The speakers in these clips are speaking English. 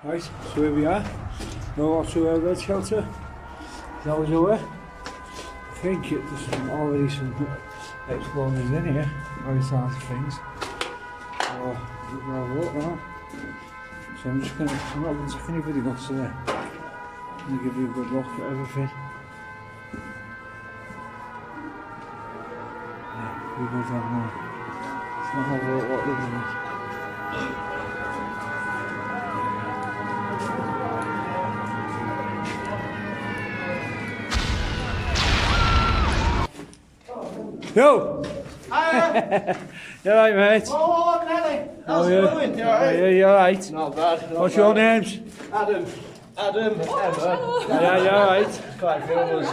Right, so here we are. We're off to a red shelter. Is that what you were? I think there's already some explorers in here, by the sounds of things. So we're going to have a look now. So I'm not going to take any videos today. I'm going to give you a good look at everything. Yeah, we go down now. Let's not have a look what they're doing. Yo! Hiya! You alright, mate? Oh, Nelly! How's How it are going? You alright? Yeah, you alright? Not bad. What's your names? Adam. Emma. Yeah, you alright? Quite a few of us.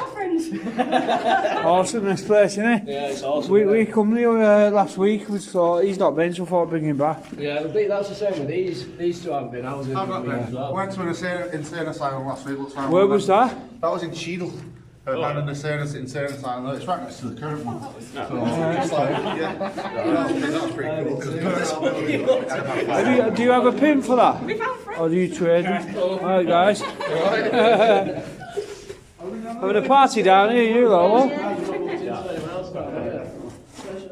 Awesome, this place, isn't it? Yeah, it's awesome. We come here last week, we thought he's not been, so I thought I'd bring him back. Yeah, that's the same with these two haven't been. I was in I've got the them. as well. Went to an insane asylum last week. Where was that? That was in Cheadle. Down in the insane asylum. It's right next to the current one. It's like, yeah. That's pretty cool. Do you have a pin for that? Or do you trade them? Alright, guys. Having a party down here, you lot.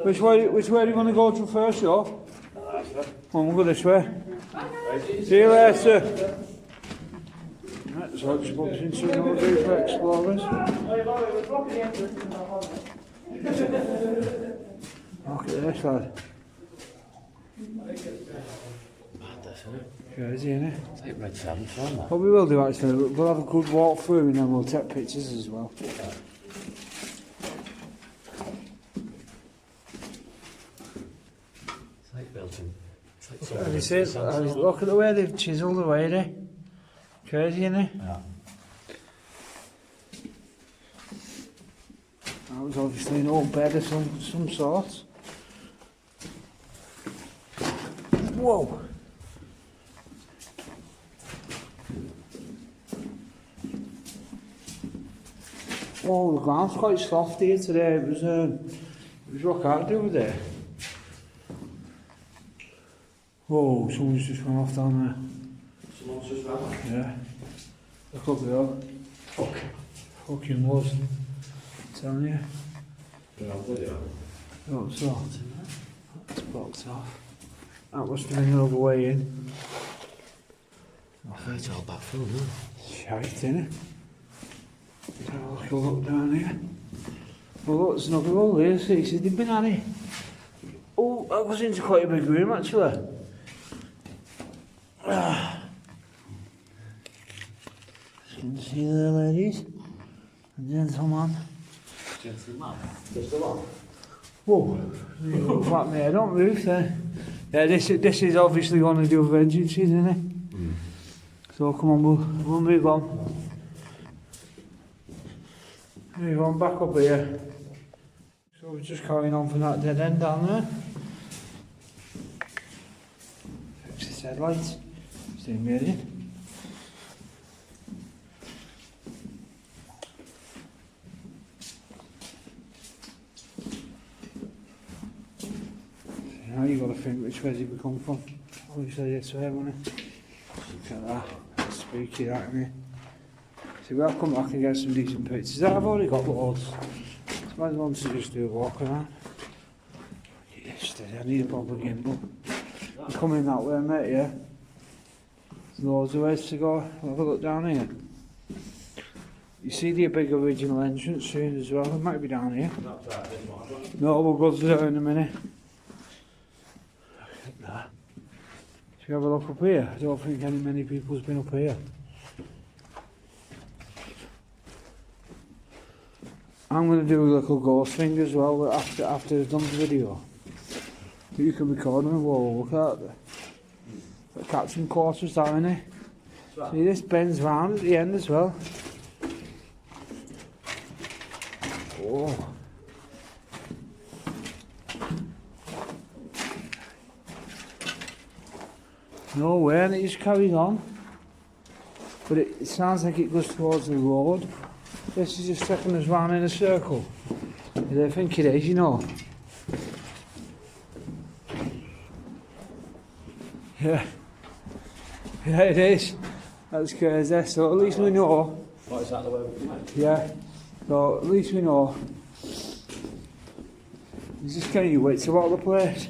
Which way do you want to go to first, yo? Come on, we'll go this way. See you later. Right, so it's booked into another group for explorers. Look at this, lad. Crazy, innit? It's like Red 7 from that. What we will do actually, we'll have a good walk through and then we'll take pictures as well. It's like built in. It's like And you see, look at the way they've chiselled away there. Crazy, innit? Yeah. That was obviously an old bed of some sort. Whoa! Whoa, the ground's quite soft here today. It was rock hard to do with it. Whoa, someone's just gone off down there. Someone's just ran. Yeah. Look up there. Fuck. Fucking was. Telling you. Oh, so. That's blocked off. That must have been another way in. It's all back through, isn't it? Shite, innit? So look down here. Well, look, there's another hole here. See, they've been at it. Oh, that was into quite a big room, actually. You can see there, ladies and gentlemen. Just the one. Whoa, you look back there, don't move then. Yeah, this is obviously one of the other agencies, isn't it? So come on, we'll move on. Move on back up here. So we're just carrying on from that dead end down there. Fix this headlight. Stay ready. Now you got to think which way did we come from. Obviously this way, wasn't it? Look at that. That's spooky, that, isn't it? See, we'll come back and get some decent pictures. I've already got loads. So might as well just do a walk around. Yes, I need a proper gimbal. I'm coming that way, mate, yeah? There's loads of ways to go. Have a look down here. You see the big original entrance soon as well. It might be down here. No, we'll go to there in a minute. Should we have a look up here? I don't think many people's been up here. I'm going to do a little ghost thing as well after I've done the video. You can record me. Whoa, look at that. The captain quarters down in it. See, this bends round at the end as well. Oh. No way, and it just carries on. But it sounds like it goes towards the road. This is just taking us round in a circle. I think it is, you know. Yeah. Yeah, it is. That's crazy. So at least we know. What is that the way we went? Yeah. So at least we know. He's just getting you wits about the place.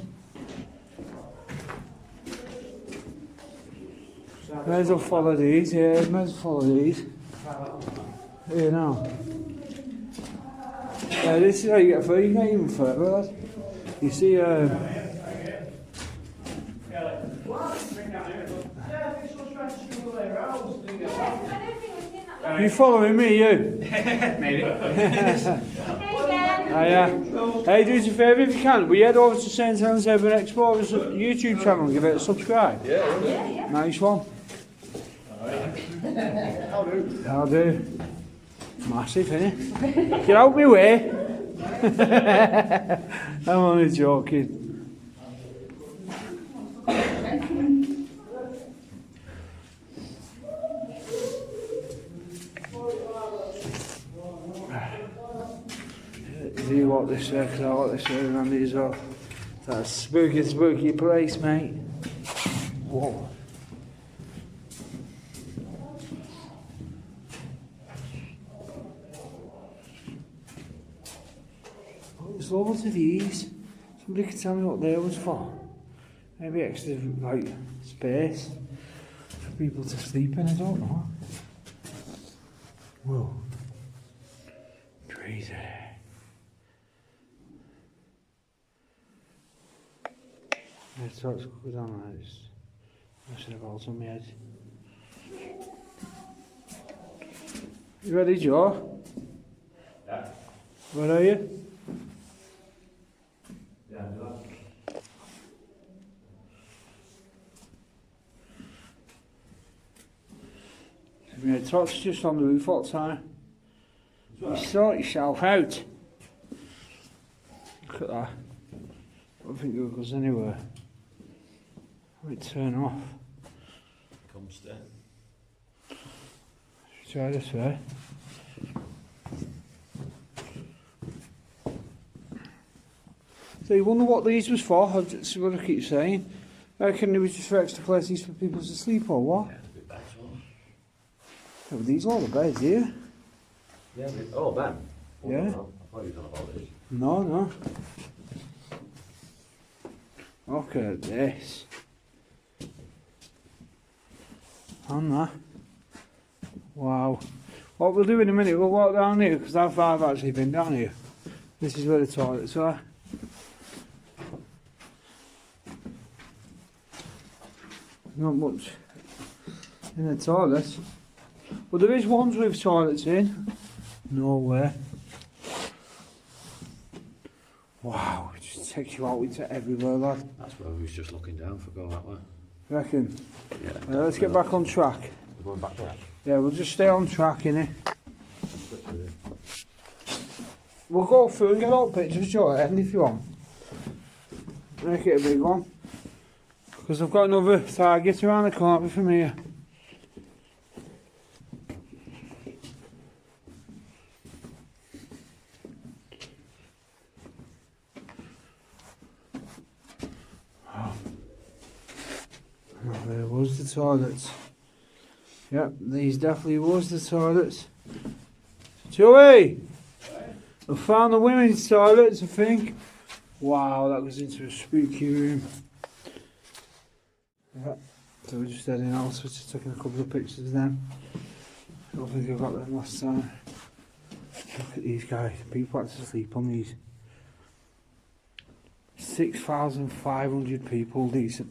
May as well follow these, yeah, may as well follow these. You know. This is how you get through, you can't even further, lad. You see, you following me, you? Maybe. Hiya. Hey, do us a favour if you can. Will you head over to St Helens Urban Explorers YouTube channel and give it a subscribe? Yeah. Nice one. I'll do. Massive, innit? Get out my way. I'm only joking. Do you want this way? Because I want this way around as well. That's spooky, spooky place, mate. Whoa. There's loads of these. Somebody can tell me what they was for. Maybe extra, like, space for people to sleep in, I don't know. Whoa. Crazy. Let's go down like this. I should have balls on my head. You ready, Joe? Yeah. Where are you? Yeah, do that. Yeah, Trot's just on the roof all the time. You sort yourself out. Look at that. I don't think it goes anywhere. Might turn off. Come stay. Try this way. So you wonder what these was for? That's what I keep saying. I reckon it was just for extra places for people to sleep or what? Yeah, it's a bit better. Yeah, but these are all the beds here. Yeah, oh, Ben. Oh, Yeah. I thought you were on about this. No, no. Look at this. On that. Wow. What we'll do in a minute, we'll walk down here because I've actually been down here. This is where the toilets are. Not much in the toilets. But there is ones with toilets in. Nowhere. Wow, it just takes you out into everywhere, lad. That's where we was just looking down for go that way. Reckon? Yeah. Let's get back on track. We're going back there. Yeah, we'll just stay on track, innit? We'll go through and get all pictures, Joe, and if you want. Make it a big one. Because I've got another target around the corner from here. Oh, there was the toilets. Yep, these definitely was the toilets. Joey! I found the women's toilets, I think. Wow, that goes into a spooky room. Yep, so we're just heading out, so we're just taking a couple of pictures then. I don't think I got them last time. Look at these guys, people had to sleep on these. 6,500 people, these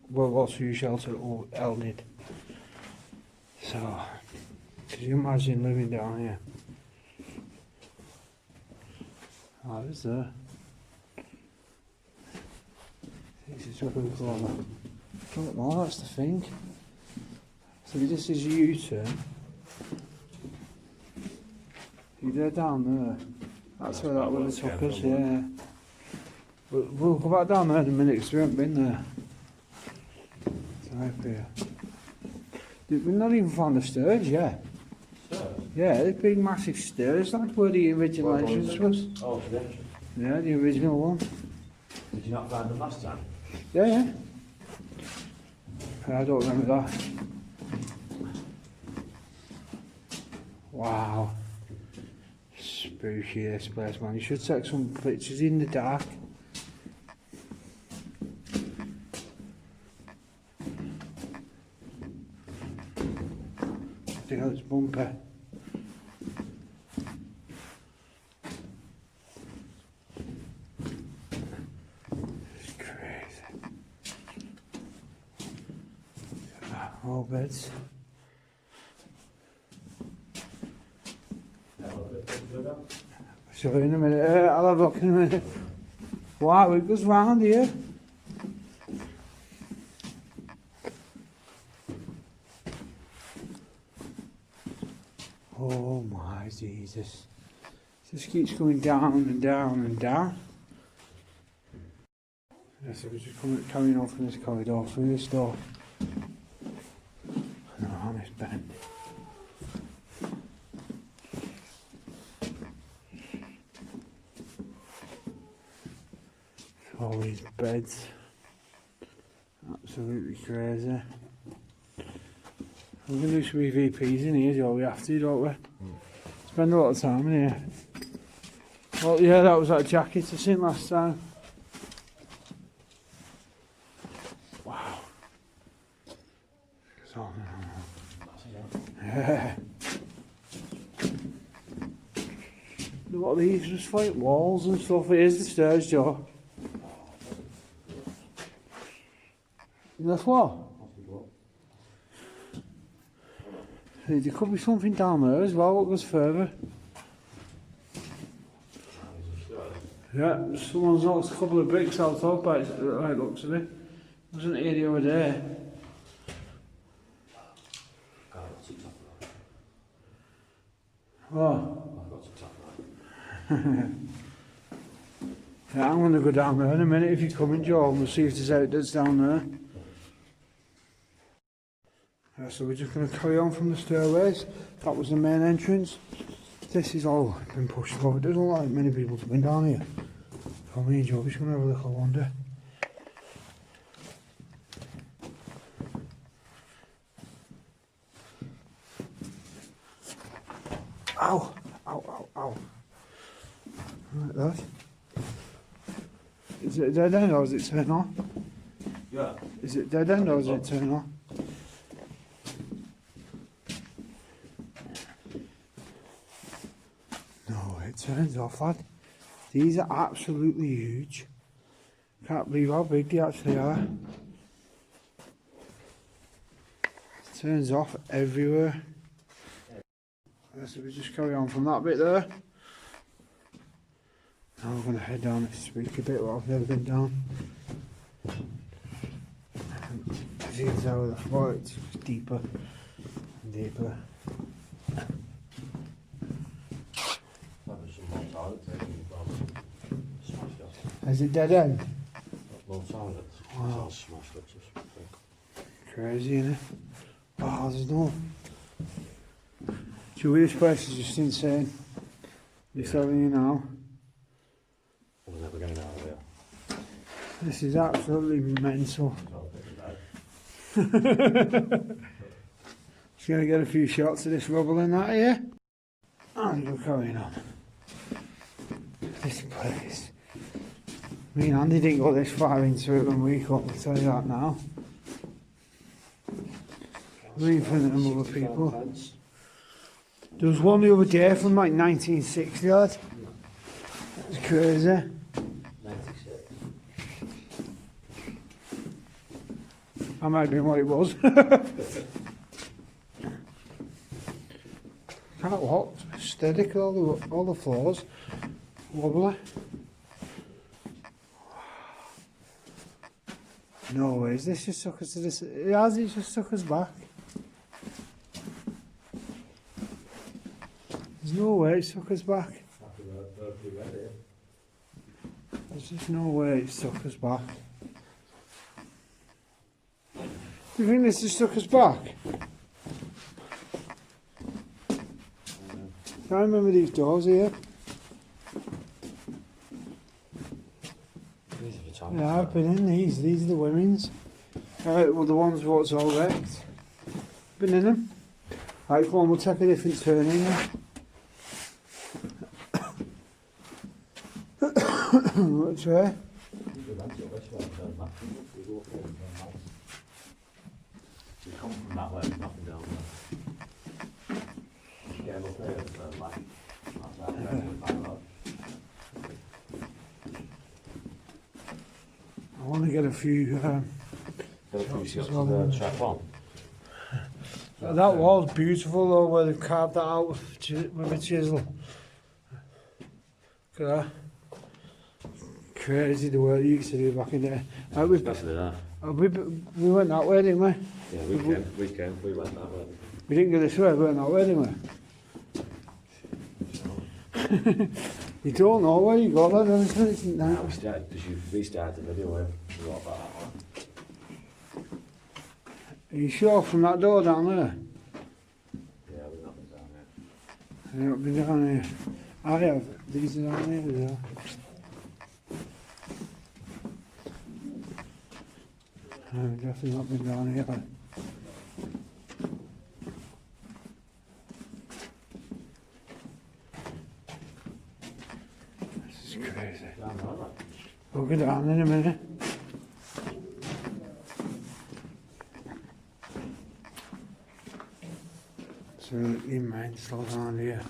World War II shelter all held. So, could you imagine living down here? Oh, there's there. This is up in the corner. Don't know, that's the thing. So this is a U-turn. You're down there. That's where that would have took us, yeah. We'll go back down there in a minute because we haven't been there. So up here. We've not even found the stairs yet. Stairs? Yeah, the big massive stairs. That's where the original entrance was. Oh, for the entrance. Yeah, the original one. Did you not find them last time? Yeah, yeah. I don't remember that. Wow. Spooky this place, man. You should take some pictures in the dark. Check out this bumper. It's crazy. All beds. Show you in a minute. I'll have a look in a minute. Wow, it goes round here. Oh my Jesus. This keeps going down and down and down. Yes, it was just carrying on from this corridor through this door. No, on this bend. All these beds. Absolutely crazy. We're going to do some EVPs in here, Joe. We have to, don't we? Spend a lot of time in here. Well, yeah, that was that jacket I seen last time. Wow. Yeah. Look at these, just like walls and stuff. Here's the stairs, Joe. That's what? There could be something down there as well. What goes further? Yeah, someone's knocked a couple of bricks out of by it, right, looks of it. Wasn't here the other day. Oh. Yeah, I'm going to go down there in a minute if you're coming, Joe, and we'll see if there's outdoors down there. Yeah, so we're just going to carry on from the stairways. That was the main entrance. This is all been pushed forward. It doesn't look like many people have been down here. So me and Joe are just going to have a look, I wonder. Ow! Ow, ow, ow. Like that. Is it dead end or is it turn on? Yeah. Is it dead end or is it turn on? No, it turns off, lad. These are absolutely huge. Can't believe how big they actually are. It turns off everywhere. So we just carry on from that bit there. Now we're going to head down this spooky bit where I've never been down. As you can tell, the floor it's deeper and deeper. Is it dead end? Wow. Crazy, isn't it? Wow, there's no... Joey, this place is just insane. I'm telling you now. We're never getting out of here. This is absolutely mental. Just going to get a few shots of this rubble in that here. And we're carrying on. This place. Me and Andy didn't go this far into it when we got, I'll tell you that now. Leave for them other people. There was one the other day from like 1960, lad. That was crazy. 96. That might have been what it was. Can't walk. Steady, all the floors. Wobbly. No way, is this just took us to this? It has, it just took us back. There's no way it took us back. There's just no way it took us back. Do you think this just took us back? I remember these doors here. Yeah, I've been in these. These are the women's. Well, the ones what's all wrecked. Been in them. Right, come on, we'll take a different turn in there. Which way? You come from that way, there's nothing down there. Yeah, look there, turn back. That's that, back road. I want to get a few. Track one. That was beautiful though, where they've carved that out with a chisel. Look at that. Crazy the work you used to do back in there. Especially that. We went that way, didn't we? Yeah, we went that way. We didn't go this way, we went that way, didn't we? You don't know where you go, lad, honestly, it's No, we started, because you restarted the video where we got about that one. Are you sure from that door down there? Yeah, we've not been down there. I've not been down here. I have. These are down here, they are. I've definitely not been down here. Like. This is crazy. Down there, right? We'll go down in a minute. So you mind slow down here.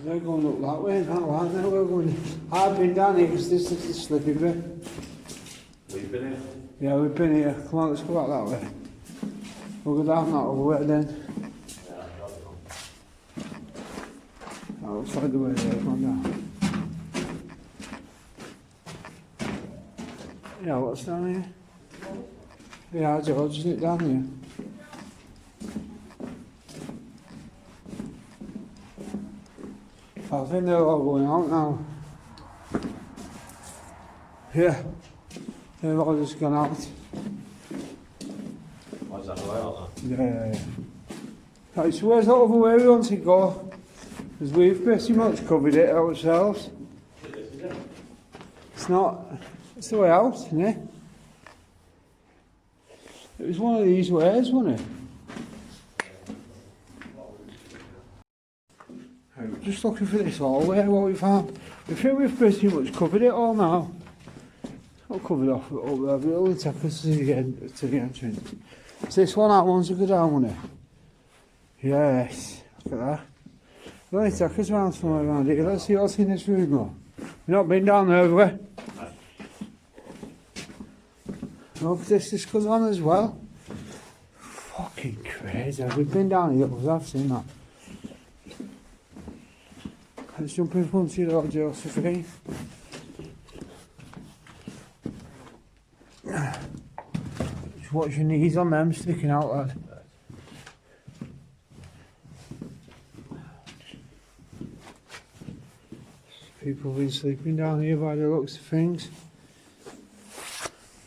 They're going up that way now, aren't they? We're going. I've been down here because this is the slippy bit. We've been here. Yeah, we've been here. Come on, let's go back that way. We'll go down that way then. Yeah, I've got it on. That looks like the way there. Come on down. Yeah, what's down here? Yeah, George, isn't it down here? I think they're all going out now. Yeah, they've all just gone out. Why's that the way out there? Yeah. Right, so where's that other way we want to go? Because we've pretty much covered it ourselves. It's not, it's the way out, isn't it? It was one of these ways, wasn't it? Right, just looking for this hallway, what we found. I think we've pretty much covered it all now. It's not covered off up there, but it'll only take us to the entrance. Is this one, that one's a good down, wasn't it? Yes, look at that. It'll only take us around somewhere around here. Let's see what's in this room though. We've not been down there, have we? Look, this goes on as well. Fucking crazy. We've been down here, because I've seen that. Let's jump in front of you, Lord Josephine. Just watch your knees on them sticking out, lad. People have been sleeping down here by the looks of things.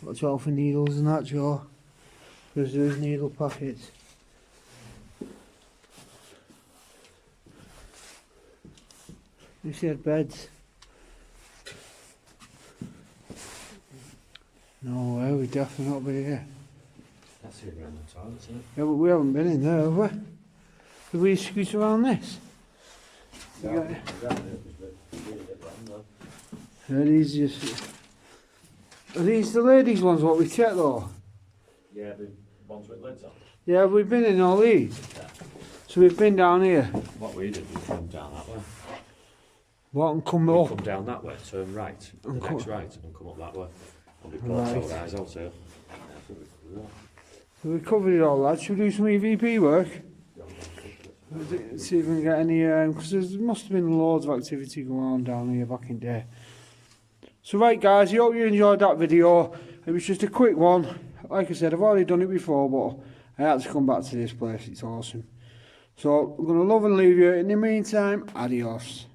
Watch out for needles and that, Joe. Because there's needle pockets. You see had beds. No way, we definitely not be here. That's here around the toilet, isn't it? Yeah, but we haven't been in there, have we? Did we squeeze around this? Yeah. Are these the ladies' ones what we checked though? Yeah, the ones with lids on. Yeah, we've been in all these. Yeah. So we've been down here. What we did, we come down that way. What, and come We up? come down that way, turn right, the And next come- right, and come up that way. And we've Right. got our eyes out here. I think we've covered it all. So we covered it all, lads. Should we do some EVP work? See if we can get any, because there must have been loads of activity going on down here back in there. So right guys, I hope you enjoyed that video. It was just a quick one. Like I said, I've already done it before, but I had to come back to this place. It's awesome. So I'm going to love and leave you. In the meantime, adios.